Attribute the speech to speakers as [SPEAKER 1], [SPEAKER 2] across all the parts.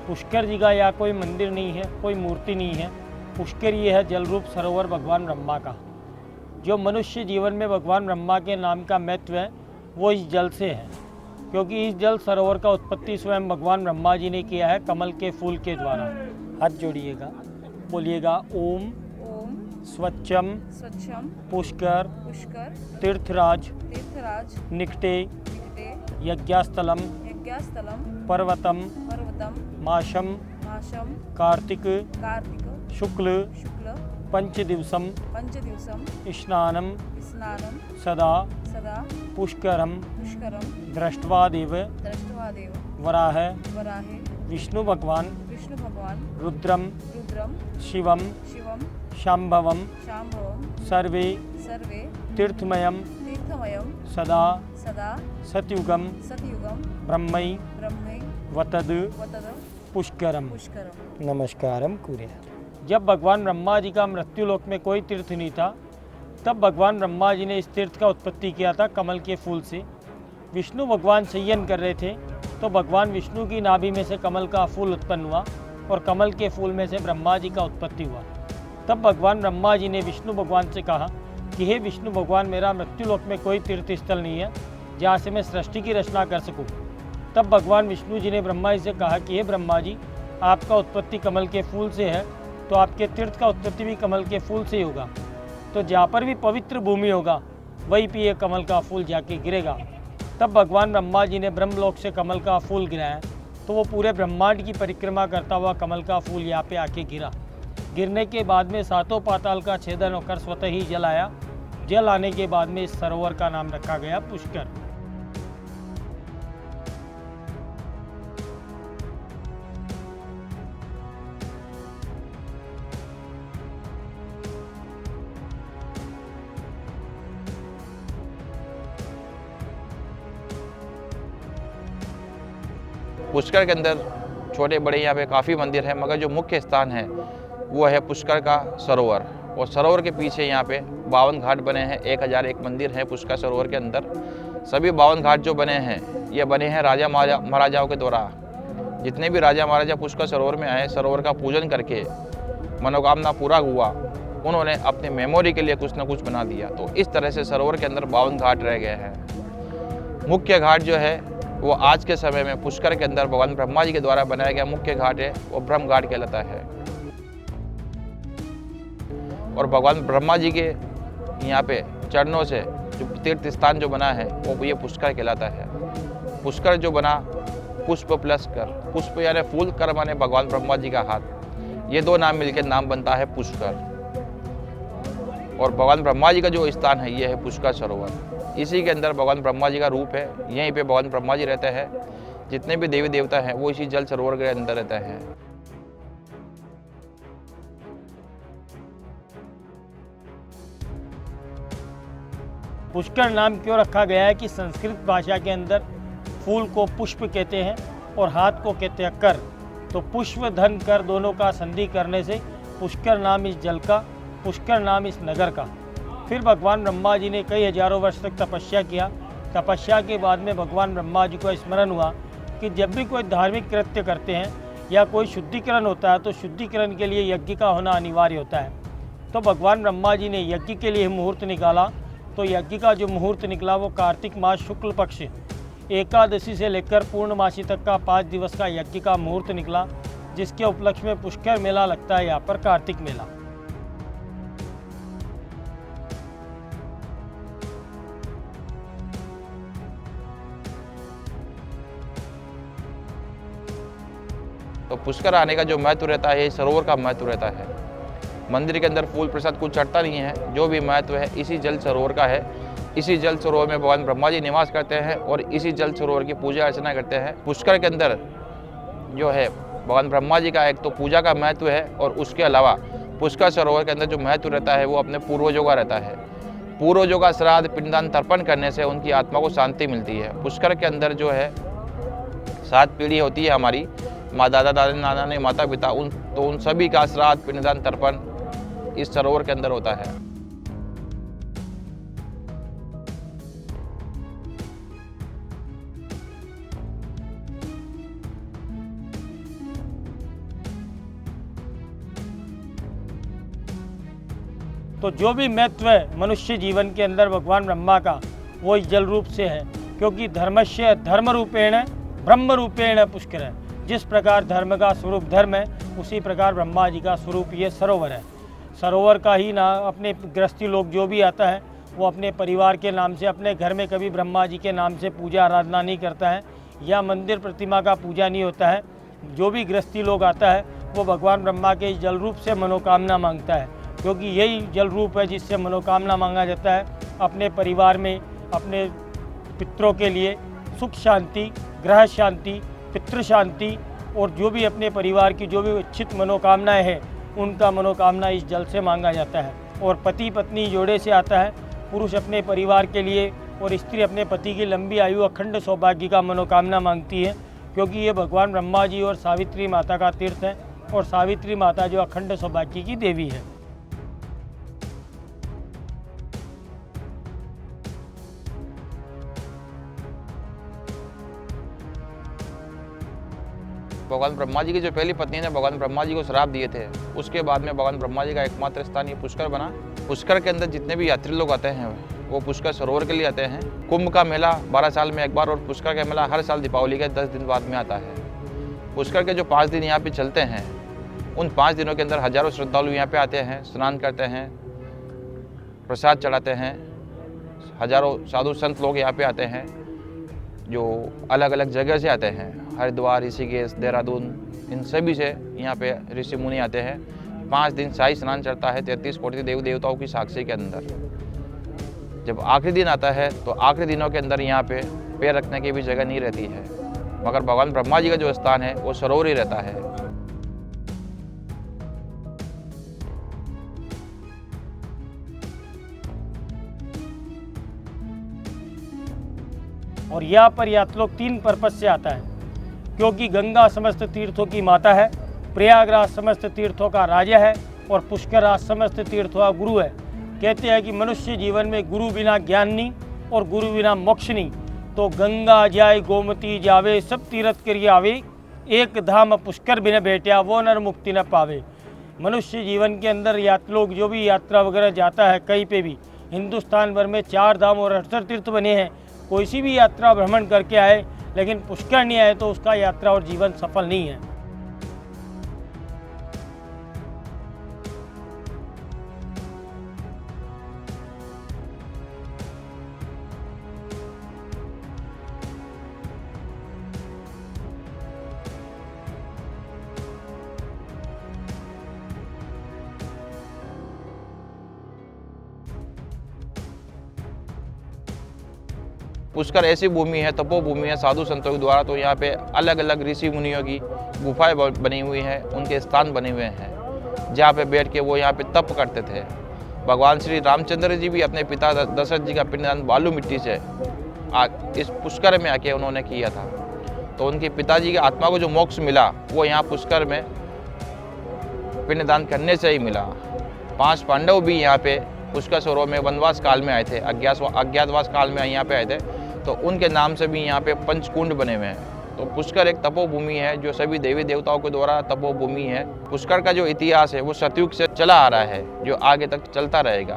[SPEAKER 1] पुष्कर जी का या कोई मंदिर नहीं है, कोई मूर्ति नहीं है। पुष्कर ये है जल रूप सरोवर भगवान ब्रह्मा का। जो मनुष्य जीवन में भगवान ब्रह्मा के नाम का महत्व है वो इस जल से है, क्योंकि इस जल सरोवर का उत्पत्ति स्वयं भगवान ब्रह्मा जी ने किया है कमल के फूल के द्वारा। हाथ जोड़िएगा, बोलिएगा ओम
[SPEAKER 2] ओम
[SPEAKER 1] स्वच्छम
[SPEAKER 2] स्वच्छम
[SPEAKER 1] पुष्कर
[SPEAKER 2] पुष्कर
[SPEAKER 1] तीर्थराज
[SPEAKER 2] तीर्थराज
[SPEAKER 1] निकटे
[SPEAKER 2] निकटे
[SPEAKER 1] यज्ञास्थलम
[SPEAKER 2] यज्ञास्थलम
[SPEAKER 1] पर्वतम
[SPEAKER 2] पर्वतम
[SPEAKER 1] माशम
[SPEAKER 2] माशम
[SPEAKER 1] कार्तिक
[SPEAKER 2] कार्तिक
[SPEAKER 1] शुक्ल
[SPEAKER 2] शुक्ल
[SPEAKER 1] पंचदिवसम
[SPEAKER 2] पंचदिवसम
[SPEAKER 1] स्नानम
[SPEAKER 2] स्नानं
[SPEAKER 1] सदा
[SPEAKER 2] सदा
[SPEAKER 1] पुष्करम
[SPEAKER 2] पुष्करं
[SPEAKER 1] दृष्ट्वादेव
[SPEAKER 2] दृष्ट्वादेव
[SPEAKER 1] वराह
[SPEAKER 2] वराहे
[SPEAKER 1] विष्णु भगवान
[SPEAKER 2] विष्णु भगवान
[SPEAKER 1] रुद्रम
[SPEAKER 2] रुद्रम
[SPEAKER 1] शिवम
[SPEAKER 2] शिवम
[SPEAKER 1] शाम्भवम
[SPEAKER 2] शाम्भवम
[SPEAKER 1] सर्वे
[SPEAKER 2] सर्वे
[SPEAKER 1] तीर्थमयम
[SPEAKER 2] तीर्थमयं
[SPEAKER 1] सदा
[SPEAKER 2] सदा
[SPEAKER 1] सतयुगम
[SPEAKER 2] सतयुगं
[SPEAKER 1] ब्रह्मै
[SPEAKER 2] ब्रह्मै
[SPEAKER 1] वतद
[SPEAKER 2] वतद
[SPEAKER 1] पुष्करम।
[SPEAKER 2] पुष्करम्।
[SPEAKER 1] नमस्कारम कुर्या। जब भगवान ब्रह्मा जी का मृत्युलोक में कोई तीर्थ नहीं था, तब भगवान ब्रह्मा जी ने इस तीर्थ का उत्पत्ति किया था कमल के फूल से। विष्णु भगवान शयन कर रहे थे तो भगवान विष्णु की नाभि में से कमल का फूल उत्पन्न हुआ और कमल के फूल में से ब्रह्मा जी का उत्पत्ति हुआ। तब भगवान ब्रह्मा जी ने विष्णु भगवान से कहा कि हे विष्णु भगवान, मेरा मृत्युलोक में कोई तीर्थ स्थल नहीं है जहाँ से मैं सृष्टि की रचना कर सकूँ। तब भगवान विष्णु जी ने ब्रह्मा जी से कहा कि हे ब्रह्मा जी, आपका उत्पत्ति कमल के फूल से है, तो आपके तीर्थ का उत्पत्ति भी कमल के फूल से ही होगा। तो जहाँ पर भी पवित्र भूमि होगा वहीं पे ये कमल का फूल जाके गिरेगा। तब भगवान ब्रह्मा जी ने ब्रह्मलोक से कमल का फूल गिराया, तो वो पूरे ब्रह्मांड की परिक्रमा करता हुआ कमल का फूल यहाँ पे आके गिरा। गिरने के बाद में सातों पाताल का छेदन होकर स्वतः ही जल आया। जल आने के बाद में इस सरोवर का नाम रखा गया पुष्कर।
[SPEAKER 3] पुष्कर के अंदर छोटे बड़े यहाँ पे काफ़ी मंदिर हैं, मगर जो मुख्य स्थान है वो है पुष्कर का सरोवर। और सरोवर के पीछे यहाँ पे 52 घाट बने हैं। 1001 मंदिर हैं पुष्कर सरोवर के अंदर। सभी 52 घाट जो बने हैं ये बने हैं राजा महाराजाओं के द्वारा। जितने भी राजा महाराजा पुष्कर सरोवर में आए, सरोवर का पूजन करके मनोकामना पूरा हुआ, उन्होंने अपनी मेमोरी के लिए कुछ ना कुछ बना दिया। तो इस तरह से सरोवर के अंदर 52 घाट रह गए हैं। मुख्य घाट जो है वो आज के समय में पुष्कर के अंदर भगवान ब्रह्मा जी के द्वारा बनाया गया मुख्य घाट है, वो ब्रह्म घाट कहलाता है। और भगवान ब्रह्मा जी के यहाँ पे चरणों से जो तीर्थ स्थान जो बना है वो ये पुष्कर कहलाता है। पुष्कर जो बना, पुष्प प्लस कर, पुष्प यानी फूल, कर माने भगवान ब्रह्मा जी का हाथ, ये दो नाम मिलकर नाम बनता है पुष्कर। और भगवान ब्रह्मा जी का जो स्थान है ये है पुष्कर सरोवर। इसी के अंदर भगवान ब्रह्मा जी का रूप है। यहीं पे भगवान ब्रह्मा जी रहते हैं। जितने भी देवी देवता हैं वो इसी जल सरोवर के अंदर रहते हैं।
[SPEAKER 1] पुष्कर नाम क्यों रखा गया है कि संस्कृत भाषा के अंदर फूल को पुष्प कहते हैं और हाथ को कहते हैं कर। तो पुष्प धन कर दोनों का संधि करने से पुष्कर नाम इस जल का, पुष्कर नाम इस नगर का। फिर भगवान ब्रह्मा जी ने कई हजारों वर्ष तक तपस्या किया। तपस्या के बाद में भगवान ब्रह्मा जी को स्मरण हुआ कि जब भी कोई धार्मिक कृत्य करते हैं या कोई शुद्धिकरण होता है तो शुद्धिकरण के लिए यज्ञ का होना अनिवार्य होता है। तो भगवान ब्रह्मा जी ने यज्ञ के लिए मुहूर्त निकाला। तो यज्ञ का जो मुहूर्त निकला वो कार्तिक मास शुक्ल पक्ष एकादशी से लेकर पूर्णमासी तक का 5 दिवस का यज्ञ का मुहूर्त निकला, जिसके उपलक्ष्य में पुष्कर मेला लगता है, यहाँ पर कार्तिक मेला।
[SPEAKER 3] तो पुष्कर आने का जो महत्व रहता है, ये सरोवर का महत्व रहता है। मंदिर के अंदर फूल प्रसाद कुछ चढ़ता नहीं है, जो भी महत्व है इसी जल सरोवर का है। इसी जल सरोवर में भगवान ब्रह्मा जी निवास करते हैं और इसी जल सरोवर की पूजा अर्चना करते हैं। पुष्कर के अंदर जो है भगवान ब्रह्मा जी का एक तो पूजा का महत्व है, और उसके अलावा पुष्कर सरोवर के अंदर जो महत्व रहता है वो अपने पूर्वजों का रहता है। पूर्वजों का श्राद्ध पिंडदान तर्पण करने से उनकी आत्मा को शांति मिलती है। पुष्कर के अंदर जो है 7 पीढ़ी होती है हमारी, माँ दादा दादी नाना ने माता पिता, उन सभी का श्राद्ध पिंडदान तर्पण इस सरोवर के अंदर होता है।
[SPEAKER 1] तो जो भी महत्व है मनुष्य जीवन के अंदर भगवान ब्रह्मा का, वो इस जल रूप से है। क्योंकि धर्मस्य धर्म रूपेण ब्रह्म रूपेण पुष्कर है। जिस प्रकार धर्म का स्वरूप धर्म है, उसी प्रकार ब्रह्मा जी का स्वरूप ये सरोवर है। सरोवर का ही ना अपने गृहस्थी लोग जो भी आता है वो अपने परिवार के नाम से, अपने घर में कभी ब्रह्मा जी के नाम से पूजा आराधना नहीं करता है, या मंदिर प्रतिमा का पूजा नहीं होता है। जो भी गृहस्थी लोग आता है वो भगवान ब्रह्मा के इस जल रूप से मनोकामना मांगता है, क्योंकि यही जल रूप है जिससे मनोकामना मांगा जाता है। अपने परिवार में अपने पितरों के लिए सुख शांति, ग्रह शांति, पितृ शांति, और जो भी अपने परिवार की जो भी इच्छित मनोकामनाएं हैं उनका मनोकामना इस जल से मांगा जाता है। और पति पत्नी जोड़े से आता है, पुरुष अपने परिवार के लिए और स्त्री अपने पति की लंबी आयु अखंड सौभाग्य का मनोकामना मांगती है, क्योंकि ये भगवान ब्रह्मा जी और सावित्री माता का तीर्थ है। और सावित्री माता जो अखंड सौभाग्य की देवी है।
[SPEAKER 3] भगवान ब्रह्मा जी की जो पहली पत्नी ने भगवान ब्रह्मा जी को श्राप दिए थे, उसके बाद में भगवान ब्रह्मा जी का एकमात्र स्थान ये पुष्कर बना। पुष्कर के अंदर जितने भी यात्री लोग आते हैं वो पुष्कर सरोवर के लिए आते हैं। कुंभ का मेला 12 साल में एक बार, और पुष्कर का मेला हर साल दीपावली के 10 दिन बाद में आता है। पुष्कर के जो 5 दिन यहाँ पे चलते हैं, उन 5 दिनों के अंदर हजारों श्रद्धालु यहाँ पे आते हैं, स्नान करते हैं, प्रसाद चढ़ाते हैं। हजारों साधु संत लोग यहाँ पे आते हैं, जो अलग अलग जगह से आते हैं, हरिद्वार, ऋषिकेश, देहरादून, इन सभी से यहाँ पे ऋषि मुनि आते हैं। 5 दिन शाही स्नान चढ़ता है 33 कोटि देवी देवताओं की साक्षी के अंदर। जब आखिरी दिन आता है तो आखिरी दिनों के अंदर यहाँ पे पैर रखने की भी जगह नहीं रहती है, मगर भगवान ब्रह्मा जी का जो स्थान है वो सरोवर ही रहता है।
[SPEAKER 1] और यहाँ पर यात्री लोग 3 पर्पज से आता है, क्योंकि गंगा समस्त तीर्थों की माता है, प्रयागराज समस्त तीर्थों का राजा है, और पुष्कराज समस्त तीर्थों का गुरु है। कहते हैं कि मनुष्य जीवन में गुरु बिना ज्ञान नहीं और गुरु बिना मोक्ष नहीं। तो गंगा जाए गोमती जावे, सब तीर्थ करिए आवे, एक धाम पुष्कर बिना बैठा वो नर मुक्ति न पावे। मनुष्य जीवन के अंदर यात्री लोग जो भी यात्रा वगैरह जाता है कहीं पे भी, हिंदुस्तान भर में 4 धाम और 68 तीर्थ बने हैं। कोई सी भी यात्रा भ्रमण करके आए लेकिन पुष्कर नहीं आए तो उसका यात्रा और जीवन सफल नहीं है।
[SPEAKER 3] पुष्कर ऐसी भूमि है, तपोभूमि है साधु संतों के द्वारा। तो यहाँ पे अलग अलग ऋषि मुनियों की गुफाएं बनी हुई हैं, उनके स्थान बने हुए हैं, जहाँ पे बैठ के वो यहाँ पे तप करते थे। भगवान श्री रामचंद्र जी भी अपने पिता दशरथ जी का पिंडदान बालू मिट्टी से इस पुष्कर में आके उन्होंने किया था। तो उनके पिताजी की आत्मा को जो मोक्ष मिला वो यहाँ पुष्कर में पिंडदान करने से ही मिला। 5 पांडव भी यहाँ पे पुष्कर सरोवर में वनवास काल में आए थे, अज्ञातवास काल में यहाँ पे आए थे, तो उनके नाम से भी यहाँ पे पंचकुंड बने हुए हैं। तो पुष्कर एक तपोभूमि है जो सभी देवी देवताओं के द्वारा तपोभूमि है। पुष्कर का जो इतिहास है वो सतयुग से चला आ रहा है, जो आगे तक चलता रहेगा।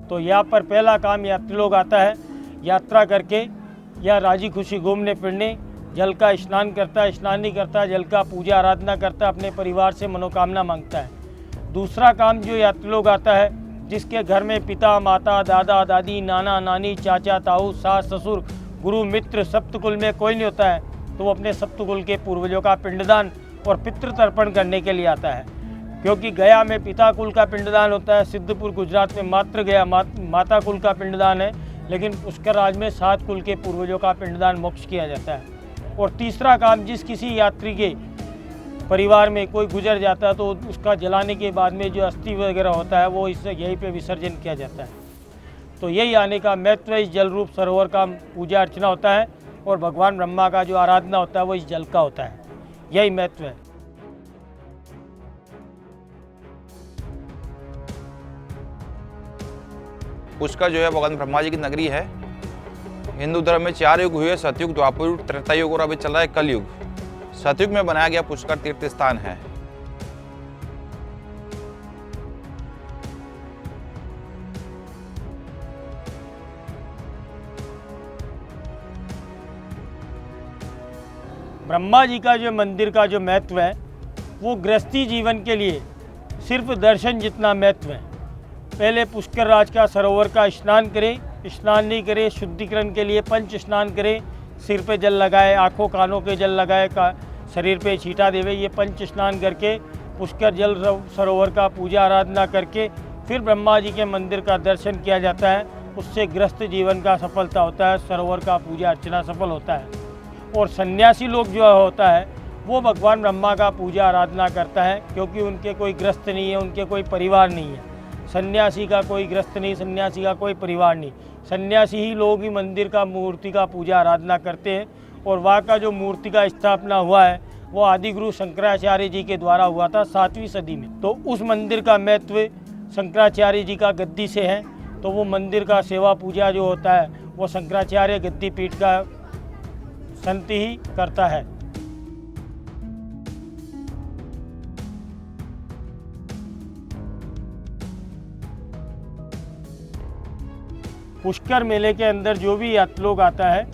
[SPEAKER 1] तो यहाँ पर पहला काम यात्री लोग आता है, यात्रा करके या राजी खुशी घूमने फिरने, जल का स्नान करता है, स्नान नहीं करता जल का पूजा आराधना करता है, अपने परिवार से मनोकामना मांगता है। दूसरा काम जो यात्री लोग आता है, जिसके घर में पिता माता दादा दादी नाना नानी चाचा ताऊ सास ससुर गुरु मित्र सप्तकुल में कोई नहीं होता है, तो वो अपने सप्तकुल के पूर्वजों का पिंडदान और पितृ तर्पण करने के लिए आता है। क्योंकि गया में पिता कुल का पिंडदान होता है, सिद्धपुर गुजरात में मात्र गया माता कुल का पिंडदान है, लेकिन पुष्कर राज में 7 कुल के पूर्वजों का पिंडदान मोक्ष किया जाता है। और तीसरा काम, जिस किसी यात्री के परिवार में कोई गुजर जाता है तो उसका जलाने के बाद में जो अस्थि वगैरह होता है वो इससे यहीं पे विसर्जन किया जाता है। तो यही आने का महत्व, इस जल रूप सरोवर का पूजा अर्चना होता है और भगवान ब्रह्मा का जो आराधना होता है वो इस जल का होता है, यही महत्व है।
[SPEAKER 3] पुष्कर जो है भगवान ब्रह्मा जी की नगरी है। हिंदू धर्म में 4 युग हुए, सतयुग, द्वापर युग, त्रेता युग और अभी चल रहा है कलयुग। सतयुग में बनाया गया पुष्कर तीर्थ स्थान है।
[SPEAKER 1] ब्रह्मा जी का जो मंदिर का जो महत्व है वो गृहस्थी जीवन के लिए सिर्फ दर्शन जितना महत्व है। पहले पुष्कर राज का सरोवर का स्नान करें, स्नान नहीं करें शुद्धिकरण के लिए पंच स्नान करें, सिर पे जल लगाए, आँखों कानों के जल लगाए, का शरीर पे छींटा देवे, ये पंच स्नान करके पुष्कर जल सरोवर का पूजा आराधना करके फिर ब्रह्मा जी के मंदिर का दर्शन किया जाता है। उससे गृहस्थ जीवन का सफलता होता है, सरोवर का पूजा अर्चना सफल होता है। और सन्यासी लोग जो होता है वो भगवान ब्रह्मा का पूजा आराधना करता है, क्योंकि उनके कोई ग्रस्त नहीं है, उनके कोई परिवार नहीं है। सन्यासी का कोई ग्रस्त नहीं, सन्यासी का कोई परिवार नहीं, सन्यासी ही लोग ही मंदिर का मूर्ति का पूजा आराधना करते हैं। और वहाँ का जो मूर्ति का स्थापना हुआ है वो आदिगुरु शंकराचार्य जी के द्वारा हुआ था 7वीं सदी में। तो उस मंदिर का महत्व शंकराचार्य जी का गद्दी से है, तो वो मंदिर का सेवा पूजा जो होता है वो शंकराचार्य गद्दी पीठ का संत ही करता है। पुष्कर मेले के अंदर जो भी यात्री लोग आता है,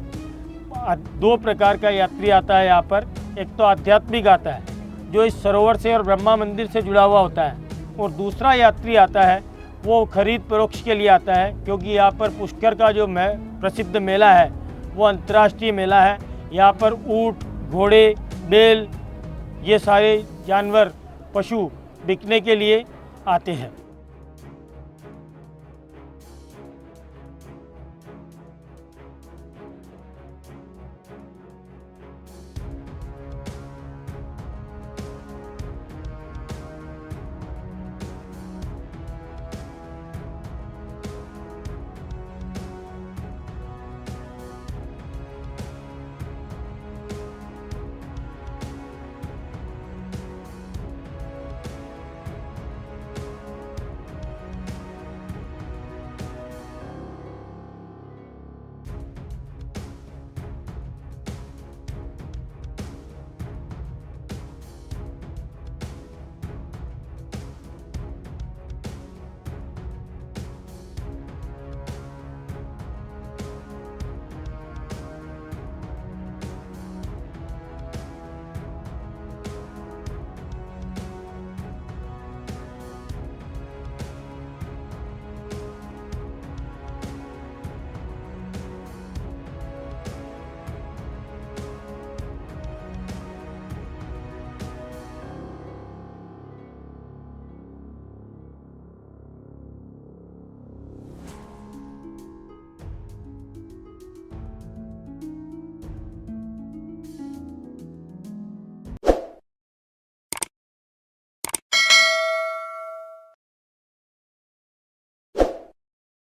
[SPEAKER 1] 2 प्रकार का यात्री आता है यहाँ पर। एक तो आध्यात्मिक आता है जो इस सरोवर से और ब्रह्मा मंदिर से जुड़ा हुआ होता है, और दूसरा यात्री आता है वो खरीद फरोख्त के लिए आता है, क्योंकि यहाँ पर पुष्कर का जो प्रसिद्ध मेला है वो अंतर्राष्ट्रीय मेला है। यहाँ पर ऊँट, घोड़े, बैल, ये सारे जानवर, पशु बिकने के लिए आते हैं।